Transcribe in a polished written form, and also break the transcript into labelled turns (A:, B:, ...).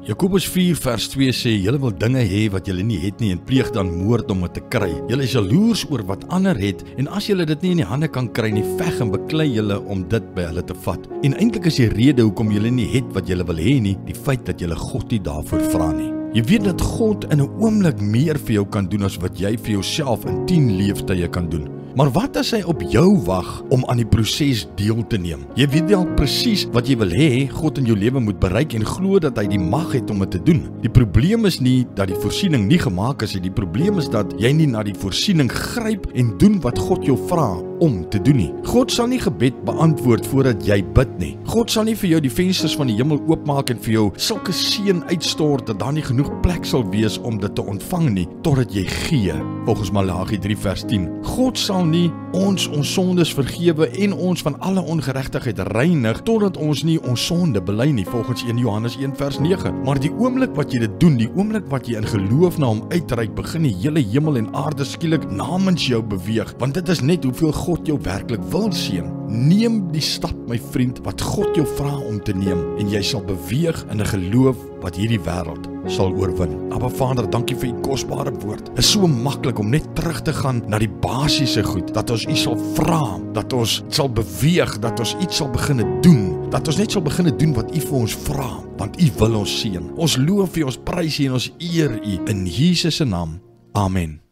A: Jakobus 4 vers 2 sê, julle wil dinge hê wat julle nie het nie en pleeg dan moord om dit te kry. Julle is jaloers oor wat ander het en as julle dit nie in die hande kan kry nie, veg en beklei julle om dit by hulle te vat. En eintlik is die rede hoekom julle nie het wat julle wil hê nie, die feit dat julle God nie daarvoor vra nie. Jy weet dat God in 'n oomblik meer vir jou kan doen as wat jy vir jouself in 10 leeftye kan doen. Maar wat as hy op jou wag om aan die proses deel te neem? Jy weet dalk presies wat jy wil hê God in jou lewe moet bereik en glo dat hy die mag het om dit te doen. Die probleem is nie dat die voorsiening nie gemaak is nie. Die probleem is dat jy nie na die voorsiening gryp en doen wat God jou vra om te doen nie. God sal nie gebed beantwoord voordat jy bid nie. God sal nie vir jou die vensters van die hemel oopmaak en vir jou sulke seën uitstort dat daar nie genoeg plek sal wees om dit te ontvang nie totdat jy gee. Volgens Malagi 3 vers 10. God sal nie ons sondes vergewe en ons van alle ongeregtigheid reinig totdat ons nie ons sonde bely nie, volgens 1 Johannes 1 vers 9. Maar die oomblik wat jy dit doen, die oomblik wat jy in geloof na hom uitreik, begin die hele hemel en aarde skielik namens jou beweeg, want dit is net hoeveel God jou werklik wil seën. Neem die stap, my vriend, wat God jou vra om te neem en jy sal beweeg in 'n geloof wat hierdie wêreld sal oorwin. Abba Vader, dankie vir u kosbare woord. Dit is so maklik om net terug te gaan na die basiese goed, dat ons u sal vra, dat ons sal beweeg, dat ons iets sal begin doen, dat ons net sal begin doen wat u vir ons vra, want u wil ons seën. Ons loof u, ons prys u en ons eer u in Jesus se naam. Amen.